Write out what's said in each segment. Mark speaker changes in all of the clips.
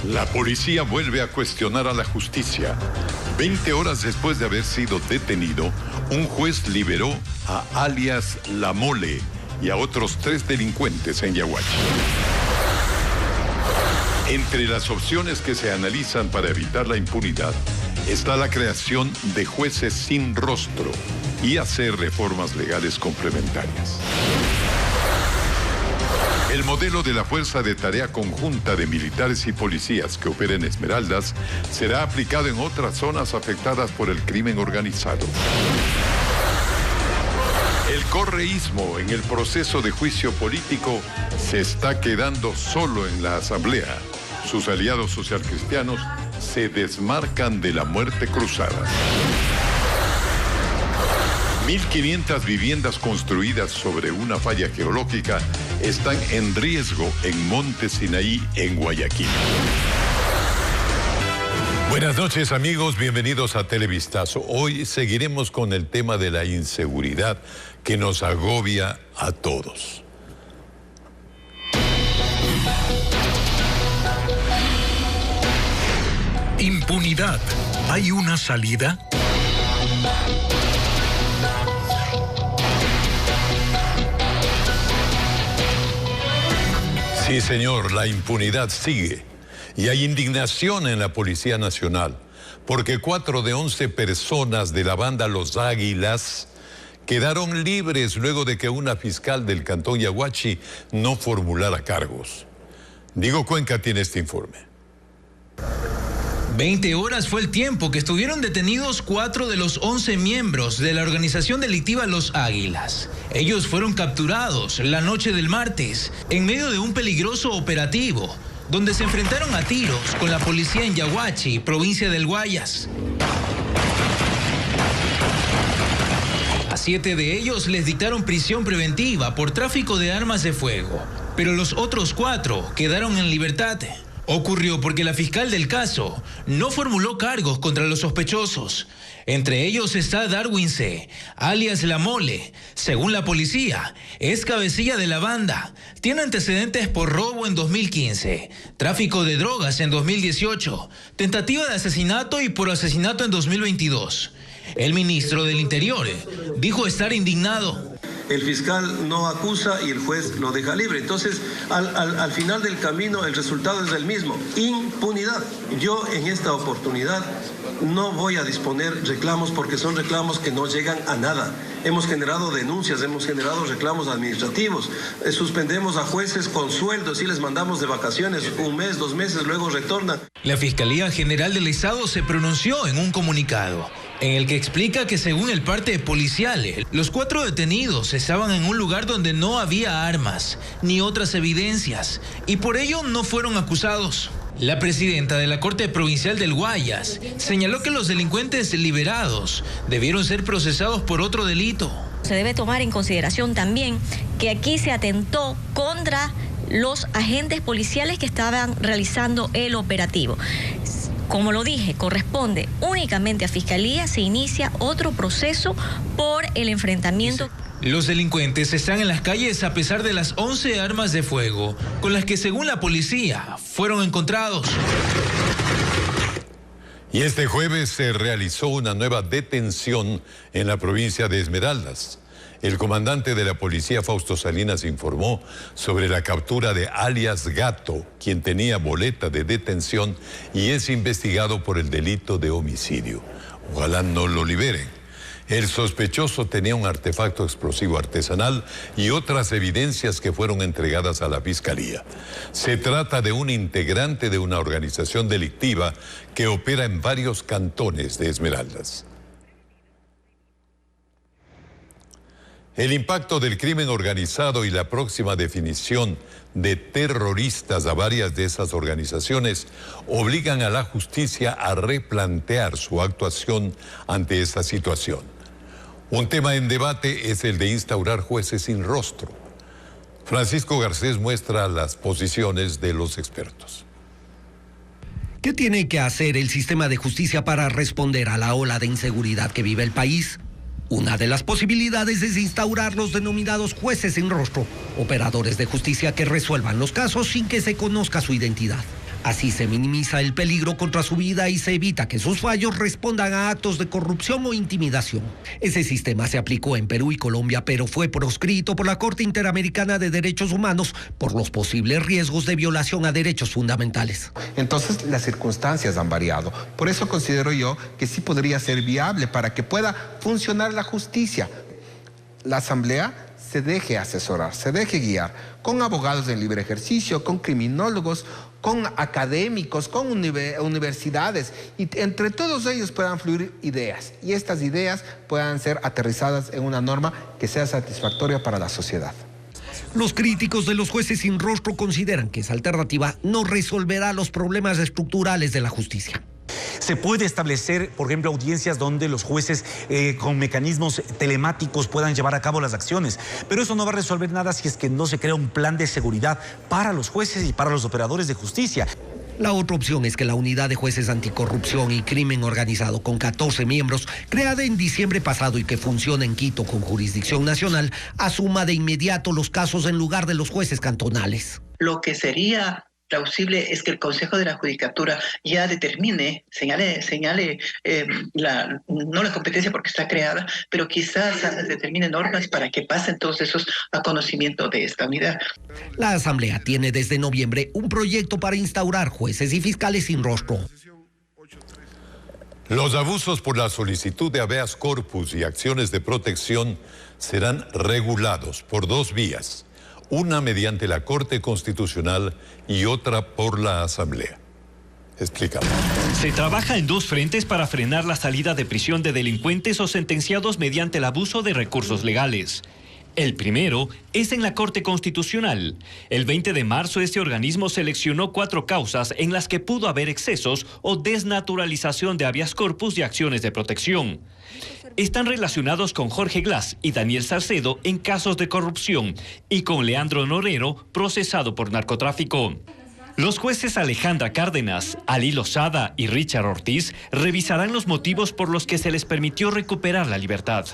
Speaker 1: La policía vuelve a cuestionar a la justicia. 20 horas después de haber sido detenido, un juez liberó a alias La Mole y a otros 3 delincuentes en Yaguachi. Entre las opciones que se analizan para evitar la impunidad está la creación de jueces sin rostro y hacer reformas legales complementarias. El modelo de la Fuerza de Tarea Conjunta de Militares y Policías que opera en Esmeraldas será aplicado en otras zonas afectadas por el crimen organizado. El correísmo en el proceso de juicio político se está quedando solo en la Asamblea. Sus aliados socialcristianos se desmarcan de la muerte cruzada. 1.500 viviendas construidas sobre una falla geológica están en riesgo en Monte Sinaí, en Guayaquil. Buenas noches, amigos, bienvenidos a Televistazo. Hoy seguiremos con el tema de la inseguridad que nos agobia a todos.
Speaker 2: Impunidad. ¿Hay una salida?
Speaker 1: Sí, señor, la impunidad sigue. Y hay indignación en la Policía Nacional, porque 4 de 11 personas de la banda Los Águilas quedaron libres luego de que una fiscal del Cantón Yaguachi no formulara cargos. Diego Cuenca tiene este informe.
Speaker 3: 20 horas fue el tiempo que estuvieron detenidos 4 de los 11 miembros de la organización delictiva Los Águilas. Ellos fueron capturados la noche del martes en medio de un peligroso operativo donde se enfrentaron a tiros con la policía en Yaguachi, provincia del Guayas. A 7 de ellos les dictaron prisión preventiva por tráfico de armas de fuego, pero los otros 4 quedaron en libertad. Ocurrió porque la fiscal del caso no formuló cargos contra los sospechosos. Entre ellos está Darwin C., alias La Mole. Según la policía, es cabecilla de la banda. Tiene antecedentes por robo en 2015, tráfico de drogas en 2018, tentativa de asesinato y por asesinato en 2022. El ministro del Interior dijo estar indignado.
Speaker 4: El fiscal no acusa y el juez lo deja libre. Entonces, al final del camino, el resultado es el mismo: impunidad. Yo en esta oportunidad no voy a disponer reclamos porque son reclamos que no llegan a nada. Hemos generado denuncias, hemos generado reclamos administrativos, suspendemos a jueces con sueldos y les mandamos de vacaciones 1 mes, 2 meses, luego retornan.
Speaker 3: La Fiscalía General del Estado se pronunció en un comunicado en el que explica que según el parte policial, los 4 detenidos estaban en un lugar donde no había armas ni otras evidencias y por ello no fueron acusados. La presidenta de la Corte Provincial del Guayas señaló que los delincuentes liberados debieron ser procesados por otro delito.
Speaker 5: Se debe tomar en consideración también que aquí se atentó contra los agentes policiales que estaban realizando el operativo. Como lo dije, corresponde únicamente a Fiscalía, se inicia otro proceso por el enfrentamiento.
Speaker 3: Los delincuentes están en las calles a pesar de las 11 armas de fuego, con las que según la policía fueron encontrados.
Speaker 1: Y este jueves se realizó una nueva detención en la provincia de Esmeraldas. El comandante de la policía, Fausto Salinas, informó sobre la captura de alias Gato, quien tenía boleta de detención y es investigado por el delito de homicidio. Ojalá no lo liberen. El sospechoso tenía un artefacto explosivo artesanal y otras evidencias que fueron entregadas a la Fiscalía. Se trata de un integrante de una organización delictiva que opera en varios cantones de Esmeraldas. El impacto del crimen organizado y la próxima definición de terroristas a varias de esas organizaciones obligan a la justicia a replantear su actuación ante esta situación. Un tema en debate es el de instaurar jueces sin rostro. Francisco Garcés muestra las posiciones de los expertos.
Speaker 6: ¿Qué tiene que hacer el sistema de justicia para responder a la ola de inseguridad que vive el país? Una de las posibilidades es instaurar los denominados jueces sin rostro, operadores de justicia que resuelvan los casos sin que se conozca su identidad. Así se minimiza el peligro contra su vida y se evita que sus fallos respondan a actos de corrupción o intimidación. Ese sistema se aplicó en Perú y Colombia, pero fue proscrito por la Corte Interamericana de Derechos Humanos por los posibles riesgos de violación a derechos fundamentales.
Speaker 7: Entonces, las circunstancias han variado. Por eso considero yo que sí podría ser viable para que pueda funcionar la justicia. La Asamblea se deje asesorar, se deje guiar con abogados en libre ejercicio, con criminólogos, con académicos, con universidades, y entre todos ellos puedan fluir ideas, y estas ideas puedan ser aterrizadas en una norma que sea satisfactoria para la sociedad.
Speaker 6: Los críticos de los jueces sin rostro consideran que esa alternativa no resolverá los problemas estructurales de la justicia.
Speaker 8: Se puede establecer, por ejemplo, audiencias donde los jueces con mecanismos telemáticos puedan llevar a cabo las acciones, pero eso no va a resolver nada si es que no se crea un plan de seguridad para los jueces y para los operadores de justicia.
Speaker 6: La otra opción es que la Unidad de Jueces Anticorrupción y Crimen Organizado, con 14 miembros, creada en diciembre pasado y que funciona en Quito con jurisdicción nacional, asuma de inmediato los casos en lugar de los jueces cantonales.
Speaker 9: Lo que sería plausible es que el Consejo de la Judicatura ya determine, señale no la competencia porque está creada, pero quizás determine normas para que pasen todos esos a conocimiento de esta unidad.
Speaker 6: La Asamblea tiene desde noviembre un proyecto para instaurar jueces y fiscales sin rostro.
Speaker 1: Los abusos por la solicitud de habeas corpus y acciones de protección serán regulados por dos vías. Una mediante la Corte Constitucional y otra por la Asamblea. Explicamos.
Speaker 10: Se trabaja en dos frentes para frenar la salida de prisión de delincuentes o sentenciados mediante el abuso de recursos legales. El primero es en la Corte Constitucional. El 20 de marzo este organismo seleccionó 4 causas en las que pudo haber excesos o desnaturalización de habeas corpus y acciones de protección. Están relacionados con Jorge Glass y Daniel Salcedo en casos de corrupción y con Leandro Norero, procesado por narcotráfico. Los jueces Alejandra Cárdenas, Ali Lozada y Richard Ortiz revisarán los motivos por los que se les permitió recuperar la libertad.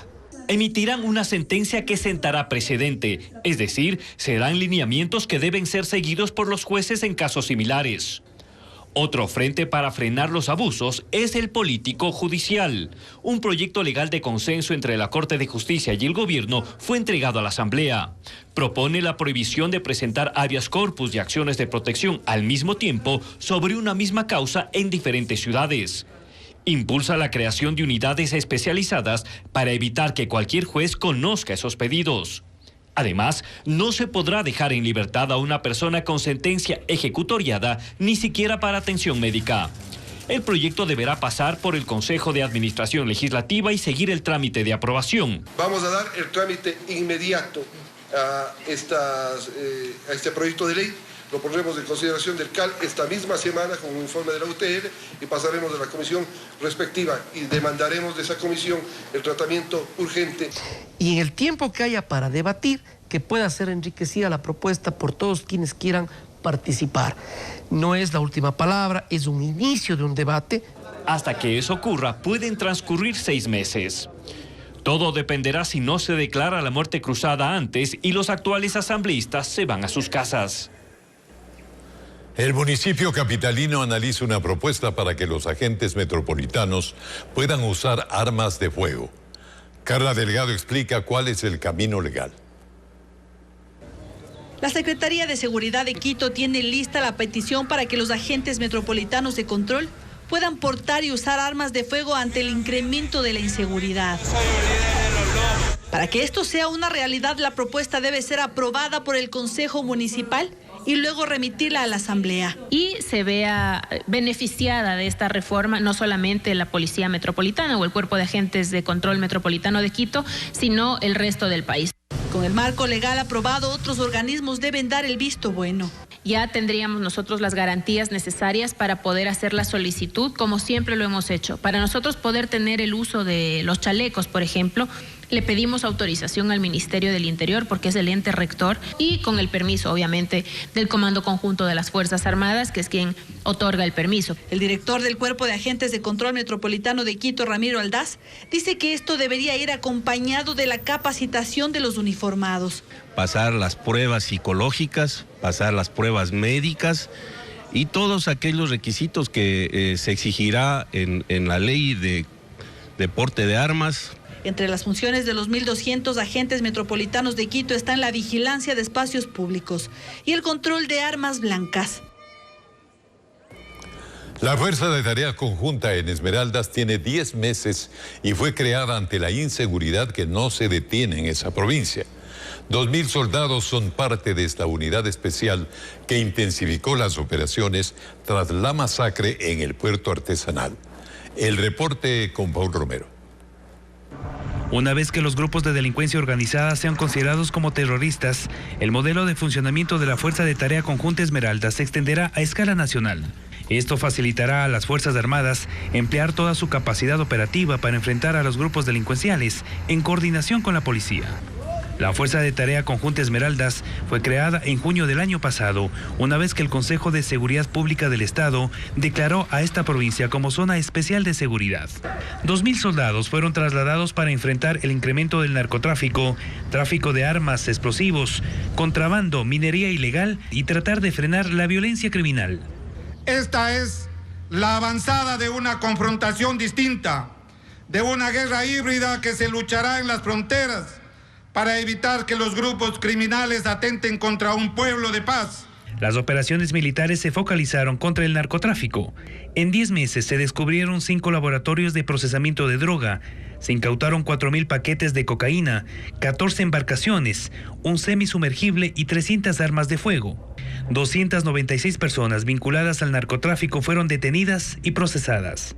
Speaker 10: Emitirán una sentencia que sentará precedente, es decir, serán lineamientos que deben ser seguidos por los jueces en casos similares. Otro frente para frenar los abusos es el político judicial. Un proyecto legal de consenso entre la Corte de Justicia y el Gobierno fue entregado a la Asamblea. Propone la prohibición de presentar habeas corpus y acciones de protección al mismo tiempo sobre una misma causa en diferentes ciudades. Impulsa la creación de unidades especializadas para evitar que cualquier juez conozca esos pedidos. Además, no se podrá dejar en libertad a una persona con sentencia ejecutoriada, ni siquiera para atención médica. El proyecto deberá pasar por el Consejo de Administración Legislativa y seguir el trámite de aprobación.
Speaker 11: Vamos a dar el trámite inmediato a este proyecto de ley. Lo pondremos en consideración del CAL esta misma semana con un informe de la UTL y pasaremos de la comisión respectiva y demandaremos de esa comisión el tratamiento urgente.
Speaker 12: Y en el tiempo que haya para debatir, que pueda ser enriquecida la propuesta por todos quienes quieran participar. No es la última palabra, es un inicio de un debate.
Speaker 10: Hasta que eso ocurra, pueden transcurrir 6 meses. Todo dependerá si no se declara la muerte cruzada antes y los actuales asambleístas se van a sus casas.
Speaker 1: El municipio capitalino analiza una propuesta para que los agentes metropolitanos puedan usar armas de fuego. Carla Delgado explica cuál es el camino legal.
Speaker 13: La Secretaría de Seguridad de Quito tiene lista la petición para que los agentes metropolitanos de control puedan portar y usar armas de fuego ante el incremento de la inseguridad. Para que esto sea una realidad, la propuesta debe ser aprobada por el Consejo Municipal y luego remitirla a la Asamblea.
Speaker 14: Y se vea beneficiada de esta reforma no solamente la Policía Metropolitana o el Cuerpo de Agentes de Control Metropolitano de Quito, sino el resto del país.
Speaker 13: Con el marco legal aprobado, otros organismos deben dar el visto bueno.
Speaker 14: Ya tendríamos nosotros las garantías necesarias para poder hacer la solicitud, como siempre lo hemos hecho. Para nosotros poder tener el uso de los chalecos, por ejemplo, le pedimos autorización al Ministerio del Interior porque es el ente rector y con el permiso, obviamente, del Comando Conjunto de las Fuerzas Armadas, que es quien otorga el permiso.
Speaker 13: El director del Cuerpo de Agentes de Control Metropolitano de Quito, Ramiro Aldaz, dice que esto debería ir acompañado de la capacitación de los uniformados.
Speaker 15: Pasar las pruebas psicológicas, pasar las pruebas médicas y todos aquellos requisitos que se exigirá en la ley de porte de armas.
Speaker 13: Entre las funciones de los 1.200 agentes metropolitanos de Quito están la vigilancia de espacios públicos y el control de armas blancas.
Speaker 1: La Fuerza de Tarea Conjunta en Esmeraldas tiene 10 meses y fue creada ante la inseguridad que no se detiene en esa provincia. 2.000 soldados son parte de esta unidad especial que intensificó las operaciones tras la masacre en el puerto artesanal. El reporte con Paul Romero.
Speaker 16: Una vez que los grupos de delincuencia organizada sean considerados como terroristas, el modelo de funcionamiento de la Fuerza de Tarea Conjunta Esmeraldas se extenderá a escala nacional. Esto facilitará a las Fuerzas Armadas emplear toda su capacidad operativa para enfrentar a los grupos delincuenciales en coordinación con la policía. La Fuerza de Tarea Conjunta Esmeraldas fue creada en junio del año pasado, una vez que el Consejo de Seguridad Pública del Estado declaró a esta provincia como zona especial de seguridad. 2.000 soldados fueron trasladados para enfrentar el incremento del narcotráfico, tráfico de armas, explosivos, contrabando, minería ilegal y tratar de frenar la violencia criminal.
Speaker 17: Esta es la avanzada de una confrontación distinta, de una guerra híbrida que se luchará en las fronteras para evitar que los grupos criminales atenten contra un pueblo de paz.
Speaker 16: Las operaciones militares se focalizaron contra el narcotráfico. En 10 meses se descubrieron 5 laboratorios de procesamiento de droga, se incautaron 4.000 paquetes de cocaína, 14 embarcaciones, un semisumergible y 300 armas de fuego. 296 personas vinculadas al narcotráfico fueron detenidas y procesadas.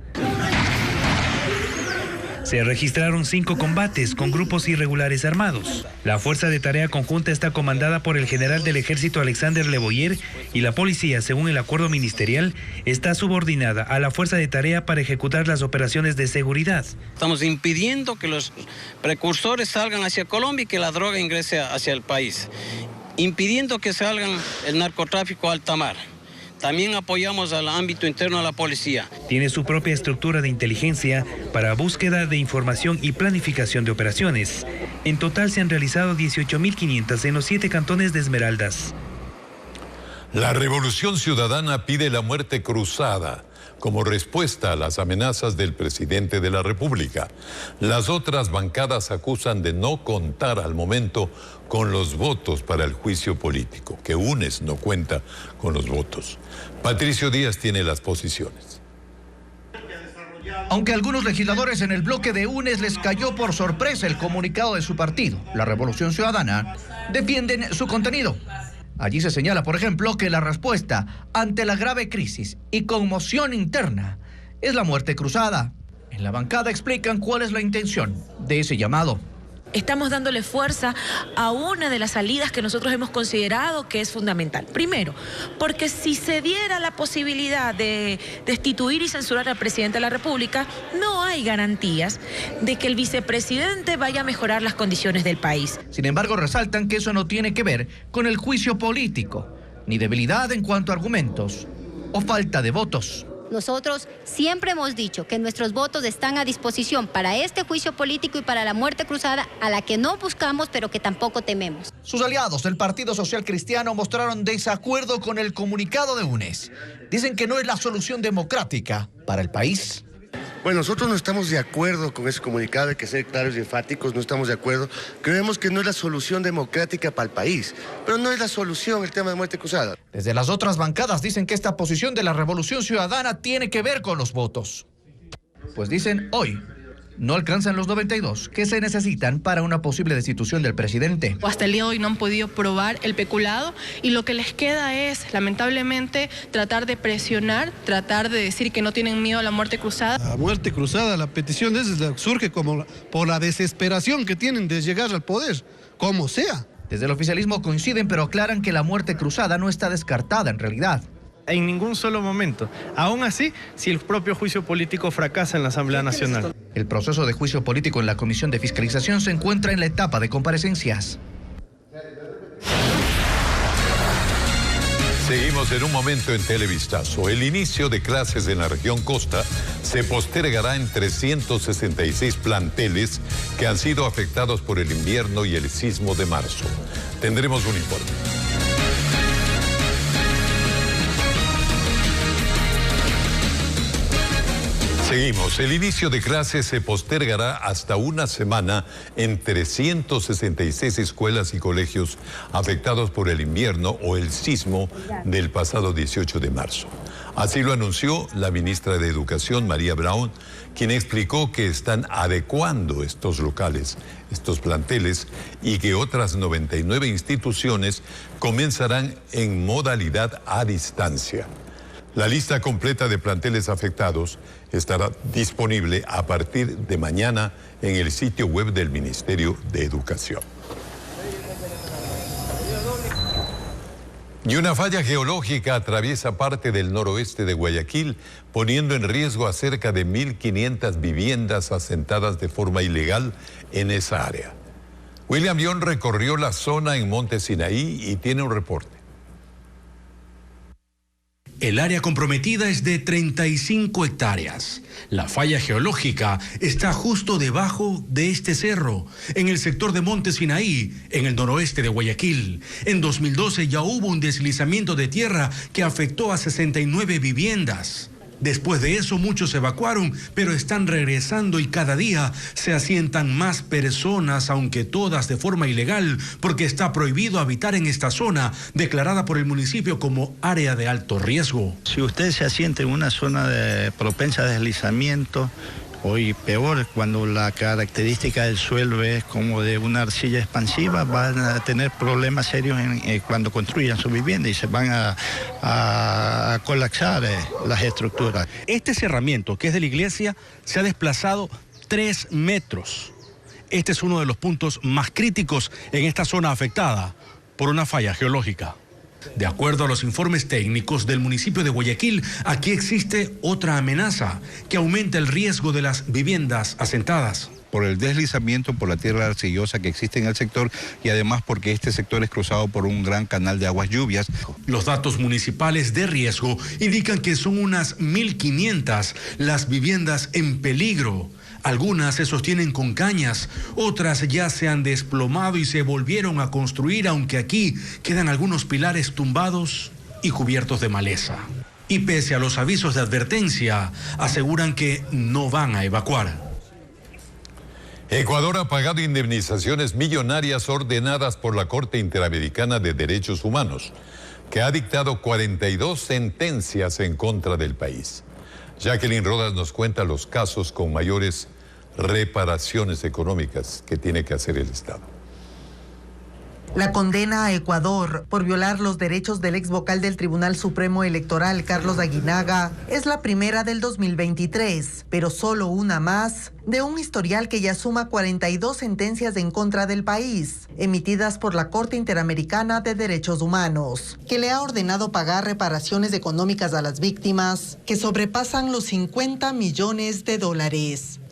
Speaker 16: Se registraron 5 combates con grupos irregulares armados. La Fuerza de Tarea Conjunta está comandada por el general del Ejército Alexander Leboyer y la policía, según el acuerdo ministerial, está subordinada a la Fuerza de Tarea para ejecutar las operaciones de seguridad.
Speaker 18: Estamos impidiendo que los precursores salgan hacia Colombia y que la droga ingrese hacia el país. Impidiendo que salgan el narcotráfico a alta mar. También apoyamos al ámbito interno de la policía.
Speaker 16: Tiene su propia estructura de inteligencia para búsqueda de información y planificación de operaciones. En total se han realizado 18.500 en los 7 cantones de Esmeraldas.
Speaker 1: La Revolución Ciudadana pide la muerte cruzada como respuesta a las amenazas del presidente de la República. Las otras bancadas acusan de no contar al momento con los votos para el juicio político, que UNES no cuenta con los votos. Patricio Díaz tiene las posiciones.
Speaker 19: Aunque a algunos legisladores en el bloque de UNES les cayó por sorpresa el comunicado de su partido, la Revolución Ciudadana, defienden su contenido. Allí se señala, por ejemplo, que la respuesta ante la grave crisis y conmoción interna es la muerte cruzada. En la bancada explican cuál es la intención de ese llamado.
Speaker 20: Estamos dándole fuerza a una de las salidas que nosotros hemos considerado que es fundamental. Primero, porque si se diera la posibilidad de destituir y censurar al presidente de la República, no hay garantías de que el vicepresidente vaya a mejorar las condiciones del país.
Speaker 19: Sin embargo, resaltan que eso no tiene que ver con el juicio político, ni debilidad en cuanto a argumentos o falta de votos.
Speaker 21: Nosotros siempre hemos dicho que nuestros votos están a disposición para este juicio político y para la muerte cruzada, a la que no buscamos, pero que tampoco tememos.
Speaker 19: Sus aliados del Partido Social Cristiano mostraron desacuerdo con el comunicado de UNES. Dicen que no es la solución democrática para el país.
Speaker 22: Bueno, nosotros no estamos de acuerdo con ese comunicado, hay que ser claros y enfáticos, no estamos de acuerdo. Creemos que no es la solución democrática para el país, pero no es la solución el tema de muerte cruzada.
Speaker 19: Desde las otras bancadas dicen que esta posición de la Revolución Ciudadana tiene que ver con los votos. Pues dicen, hoy no alcanzan los 92 que se necesitan para una posible destitución del presidente.
Speaker 23: Hasta el día de hoy no han podido probar el peculado y lo que les queda es, lamentablemente, tratar de presionar, tratar de decir que no tienen miedo a la muerte cruzada.
Speaker 24: La muerte cruzada, la petición de esa surge como por la desesperación que tienen de llegar al poder, como sea.
Speaker 19: Desde el oficialismo coinciden, pero aclaran que la muerte cruzada no está descartada en realidad.
Speaker 25: En ningún solo momento. Aún así, si el propio juicio político fracasa en la Asamblea Nacional.
Speaker 19: El proceso de juicio político en la Comisión de Fiscalización se encuentra en la etapa de comparecencias.
Speaker 1: Seguimos en un momento en Televistazo. El inicio de clases en la región costa se postergará en 366 planteles que han sido afectados por el invierno y el sismo de marzo. Tendremos un informe. Seguimos. El inicio de clases se postergará hasta una semana en 366 escuelas y colegios afectados por el invierno o el sismo del pasado 18 de marzo. Así lo anunció la ministra de Educación, María Brown, quien explicó que están adecuando estos locales, estos planteles, y que otras 99 instituciones comenzarán en modalidad a distancia. La lista completa de planteles afectados estará disponible a partir de mañana en el sitio web del Ministerio de Educación. Y una falla geológica atraviesa parte del noroeste de Guayaquil, poniendo en riesgo a cerca de 1.500 viviendas asentadas de forma ilegal en esa área. William Young recorrió la zona en Monte Sinaí y tiene un reporte.
Speaker 2: El área comprometida es de 35 hectáreas. La falla geológica está justo debajo de este cerro, en el sector de Monte Sinaí, en el noroeste de Guayaquil. En 2012 ya hubo un deslizamiento de tierra que afectó a 69 viviendas. Después de eso muchos se evacuaron, pero están regresando y cada día se asientan más personas, aunque todas de forma ilegal, porque está prohibido habitar en esta zona, declarada por el municipio como área de alto riesgo.
Speaker 3: Si usted se asienta en una zona propensa a deslizamiento, hoy peor, cuando la característica del suelo es como de una arcilla expansiva, van a tener problemas serios cuando construyan su vivienda y se van a colapsar las estructuras.
Speaker 2: Este cerramiento, que es de la iglesia, se ha desplazado 3 metros. Este es uno de los puntos más críticos en esta zona afectada por una falla geológica. De acuerdo a los informes técnicos del municipio de Guayaquil, aquí existe otra amenaza que aumenta el riesgo de las viviendas asentadas.
Speaker 4: Por el deslizamiento, por la tierra arcillosa que existe en el sector y además porque este sector es cruzado por un gran canal de aguas lluvias.
Speaker 2: Los datos municipales de riesgo indican que son unas 1.500 las viviendas en peligro. Algunas se sostienen con cañas, otras ya se han desplomado y se volvieron a construir, aunque aquí quedan algunos pilares tumbados y cubiertos de maleza. Y pese a los avisos de advertencia, aseguran que no van a evacuar.
Speaker 1: Ecuador ha pagado indemnizaciones millonarias ordenadas por la Corte Interamericana de Derechos Humanos, que ha dictado 42 sentencias en contra del país. Jacqueline Rodas nos cuenta los casos con mayores reparaciones económicas que tiene que hacer el Estado.
Speaker 5: La condena a Ecuador por violar los derechos del ex vocal del Tribunal Supremo Electoral, Carlos Aguinaga, es la primera del 2023, pero solo una más de un historial que ya suma 42 sentencias en contra del país, emitidas por la Corte Interamericana de Derechos Humanos, que le ha ordenado pagar reparaciones económicas a las víctimas que sobrepasan los $50 millones.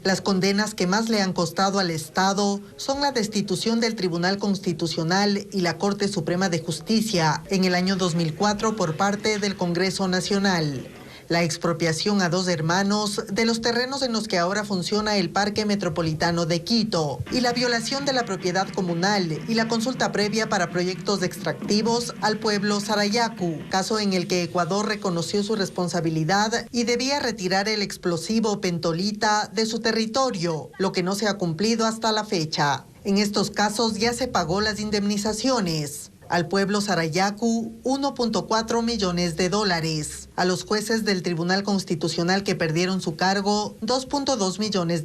Speaker 5: Las condenas que más le han costado al Estado son la destitución del Tribunal Constitucional y la Corte Suprema de Justicia en el año 2004 por parte del Congreso Nacional, la expropiación a 2 hermanos de los terrenos en los que ahora funciona el Parque Metropolitano de Quito y la violación de la propiedad comunal y la consulta previa para proyectos extractivos al pueblo Sarayaku, caso en el que Ecuador reconoció su responsabilidad y debía retirar el explosivo pentolita de su territorio, lo que no se ha cumplido hasta la fecha. En estos casos ya se pagó las indemnizaciones. Al pueblo Sarayaku, $1.4 millones. A los jueces del Tribunal Constitucional que perdieron su cargo, $2.2 millones.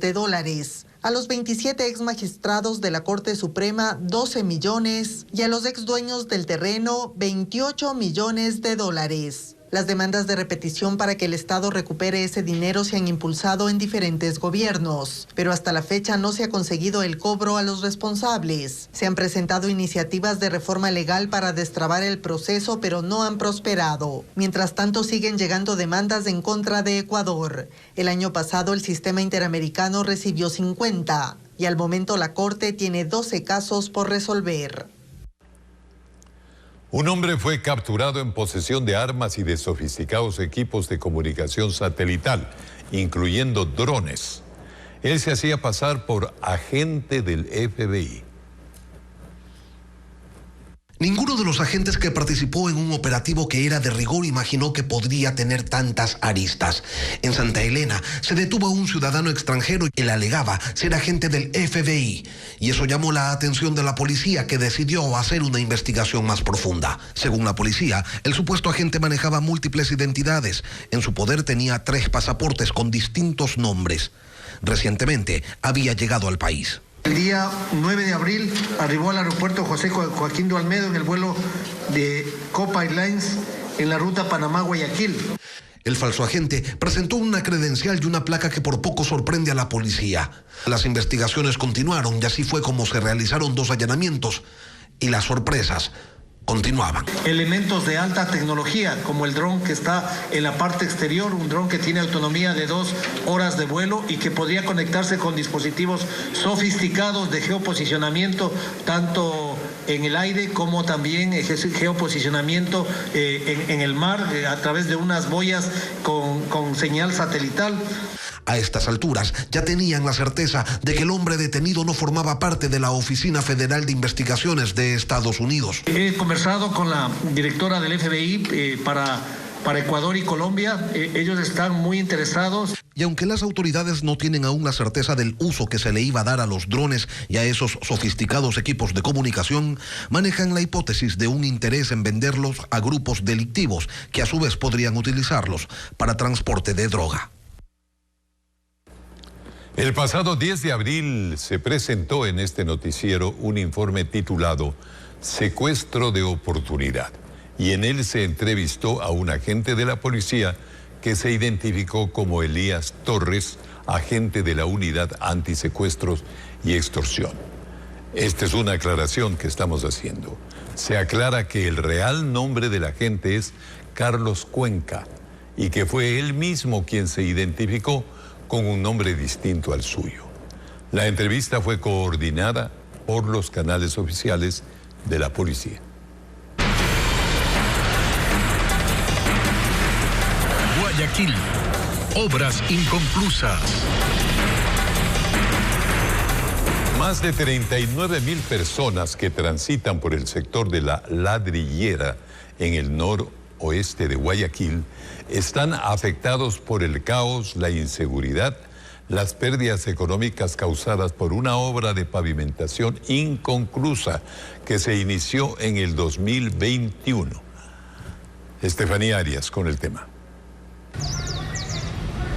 Speaker 5: A los 27 ex magistrados de la Corte Suprema, 12 millones. Y a los ex dueños del terreno, $28 millones. Las demandas de repetición para que el Estado recupere ese dinero se han impulsado en diferentes gobiernos, pero hasta la fecha no se ha conseguido el cobro a los responsables. Se han presentado iniciativas de reforma legal para destrabar el proceso, pero no han prosperado. Mientras tanto, siguen llegando demandas en contra de Ecuador. El año pasado, el sistema interamericano recibió 50, y al momento la Corte tiene 12 casos por resolver.
Speaker 1: Un hombre fue capturado en posesión de armas y de sofisticados equipos de comunicación satelital, incluyendo drones. Él se hacía pasar por agente del FBI.
Speaker 6: Ninguno de los agentes que participó en un operativo que era de rigor imaginó que podría tener tantas aristas. En Santa Elena se detuvo a un ciudadano extranjero y él alegaba ser agente del FBI. Y eso llamó la atención de la policía, que decidió hacer una investigación más profunda. Según la policía, el supuesto agente manejaba múltiples identidades. En su poder tenía 3 pasaportes con distintos nombres. Recientemente había llegado al país.
Speaker 7: El día 9 de abril arribó al aeropuerto José Joaquín de Olmedo en el vuelo de Copa Airlines en la ruta Panamá-Guayaquil.
Speaker 6: El falso agente presentó una credencial y una placa que por poco sorprende a la policía. Las investigaciones continuaron y así fue como se realizaron 2 allanamientos y las sorpresas continuaban.
Speaker 7: Elementos de alta tecnología, como el dron que está en la parte exterior, un dron que tiene autonomía de 2 horas de vuelo y que podría conectarse con dispositivos sofisticados de geoposicionamiento, tanto en el aire como también geoposicionamiento en el mar, a través de unas boyas con señal satelital.
Speaker 6: A estas alturas ya tenían la certeza de que el hombre detenido no formaba parte de la Oficina Federal de Investigaciones de Estados Unidos.
Speaker 7: He conversado con la directora del FBI para Ecuador y Colombia. Ellos están muy interesados.
Speaker 6: Y aunque las autoridades no tienen aún la certeza del uso que se le iba a dar a los drones y a esos sofisticados equipos de comunicación, manejan la hipótesis de un interés en venderlos a grupos delictivos que a su vez podrían utilizarlos para transporte de droga.
Speaker 1: El pasado 10 de abril se presentó en este noticiero un informe titulado Secuestro de Oportunidad, y en él se entrevistó a un agente de la policía que se identificó como Elías Torres, agente de la Unidad Antisecuestros y Extorsión. Esta es una aclaración que estamos haciendo. Se aclara que el real nombre del agente es Carlos Cuenca y que fue él mismo quien se identificó con un nombre distinto al suyo. La entrevista fue coordinada por los canales oficiales de la policía.
Speaker 8: Guayaquil, obras inconclusas.
Speaker 1: Más de 39,000 personas que transitan por el sector de la Ladrillera en el noroeste de Guayaquil están afectados por el caos, la inseguridad, las pérdidas económicas causadas por una obra de pavimentación inconclusa que se inició en el 2021. Estefanía Arias con el tema.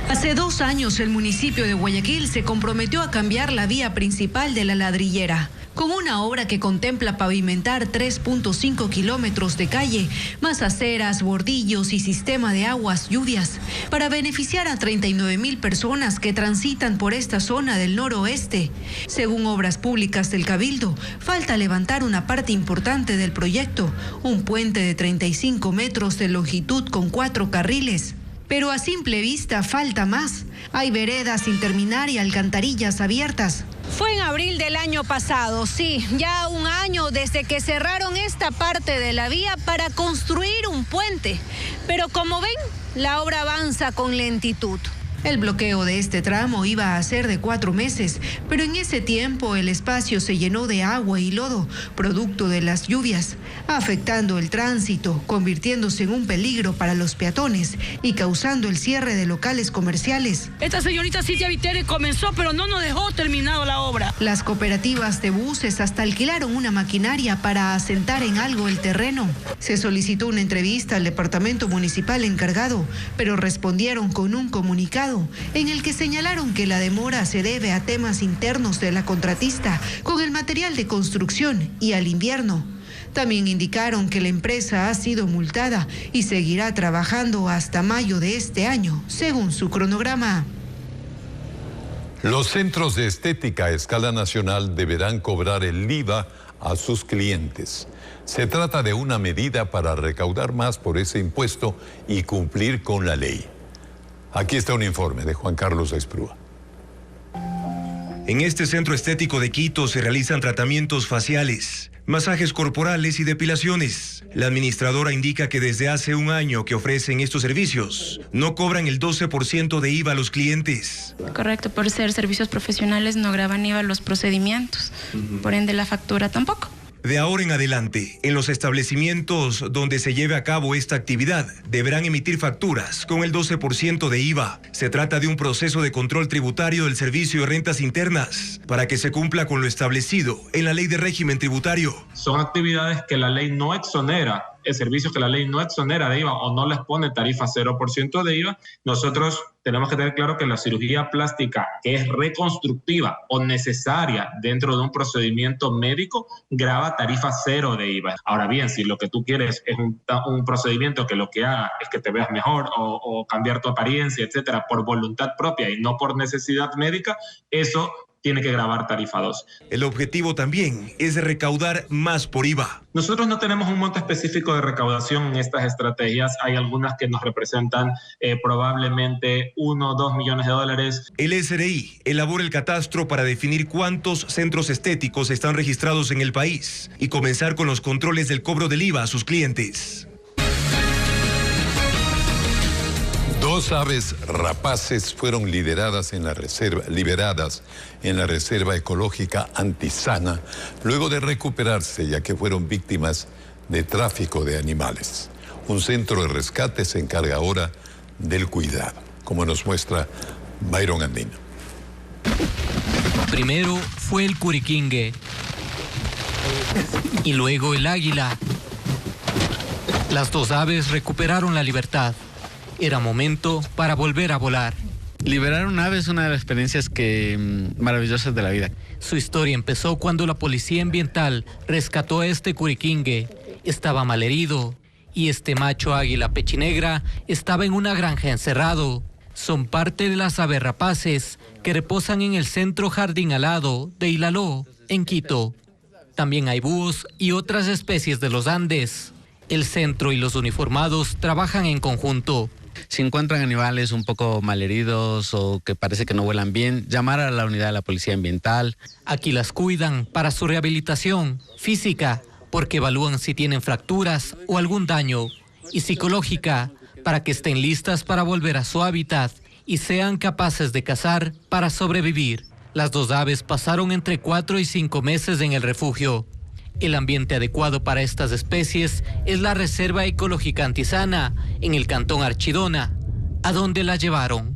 Speaker 9: Hace 2 años el municipio de Guayaquil se comprometió a cambiar la vía principal de la Ladrillera, con una obra que contempla pavimentar 3.5 kilómetros de calle, más aceras, bordillos y sistema de aguas lluvias, para beneficiar a 39,000 personas que transitan por esta zona del noroeste. Según Obras Públicas del Cabildo, falta levantar una parte importante del proyecto, un puente de 35 metros de longitud con 4 carriles. Pero a simple vista falta más. Hay veredas sin terminar y alcantarillas abiertas.
Speaker 11: Fue en abril del año pasado, sí, ya 1 año desde que cerraron esta parte de la vía para construir un puente. Pero como ven, la obra avanza con lentitud.
Speaker 9: El bloqueo de este tramo iba a ser de 4 meses, pero en ese tiempo el espacio se llenó de agua y lodo, producto de las lluvias, afectando el tránsito, convirtiéndose en un peligro para los peatones y causando el cierre de locales comerciales.
Speaker 26: Esta señorita Cintia Viteri comenzó, pero no nos dejó terminado la obra.
Speaker 9: Las cooperativas de buses hasta alquilaron una maquinaria para asentar en algo el terreno. Se solicitó una entrevista al departamento municipal encargado, pero respondieron con un comunicado en el que señalaron que la demora se debe a temas internos de la contratista con el material de construcción y al invierno. También indicaron que la empresa ha sido multada y seguirá trabajando hasta mayo de este año, según su cronograma.
Speaker 1: Los centros de estética a escala nacional deberán cobrar el IVA a sus clientes. Se trata de una medida para recaudar más por ese impuesto y cumplir con la ley. Aquí está un informe de Juan Carlos Esprúa.
Speaker 27: En este centro estético de Quito se realizan tratamientos faciales, masajes corporales y depilaciones. La administradora indica que desde hace 1 año que ofrecen estos servicios, no cobran el 12% de IVA a los clientes.
Speaker 28: Correcto, por ser servicios profesionales no graban IVA los procedimientos, por ende la factura tampoco.
Speaker 27: De ahora en adelante, en los establecimientos donde se lleve a cabo esta actividad, deberán emitir facturas con el 12% de IVA. Se trata de un proceso de control tributario del Servicio de Rentas Internas para que se cumpla con lo establecido en la Ley de Régimen Tributario.
Speaker 10: Son actividades que la ley no exonera, servicios que la ley no exonera de IVA o no les pone tarifa 0% de IVA. Nosotros tenemos que tener claro que la cirugía plástica, que es reconstructiva o necesaria dentro de un procedimiento médico, grava tarifa 0 de IVA. Ahora bien, si lo que tú quieres es un procedimiento que lo que haga es que te veas mejor o cambiar tu apariencia, etcétera, por voluntad propia y no por necesidad médica, eso tiene que gravar tarifa 2.
Speaker 27: El objetivo también es recaudar más por IVA.
Speaker 10: Nosotros no tenemos un monto específico de recaudación en estas estrategias. Hay algunas que nos representan probablemente 1 o 2 millones de dólares.
Speaker 27: El SRI elabora el catastro para definir cuántos centros estéticos están registrados en el país y comenzar con los controles del cobro del IVA a sus clientes.
Speaker 1: 2 aves rapaces fueron liberadas en la reserva ecológica Antisana luego de recuperarse, ya que fueron víctimas de tráfico de animales. Un centro de rescate se encarga ahora del cuidado, como nos muestra Byron Andino.
Speaker 12: Primero fue el curiquingue y luego el águila. Las 2 aves recuperaron la libertad. Era momento para volver a volar.
Speaker 13: Liberar un ave es una de las experiencias maravillosas de la vida.
Speaker 12: Su historia empezó cuando la policía ambiental rescató a este curiquingue. Estaba malherido y este macho águila pechinegra estaba en una granja encerrado. Son parte de las aves rapaces que reposan en el Centro Jardín Alado de Ilaló, en Quito. También hay búhos y otras especies de los Andes. El centro y los uniformados trabajan en conjunto.
Speaker 13: Si encuentran animales un poco malheridos o que parece que no vuelan bien, llamar a la unidad de la Policía Ambiental.
Speaker 12: Aquí las cuidan para su rehabilitación física, porque evalúan si tienen fracturas o algún daño, y psicológica, para que estén listas para volver a su hábitat y sean capaces de cazar para sobrevivir. Las 2 aves pasaron entre 4 y 5 meses en el refugio. El ambiente adecuado para estas especies es la Reserva Ecológica Antisana, en el cantón Archidona, a donde la llevaron.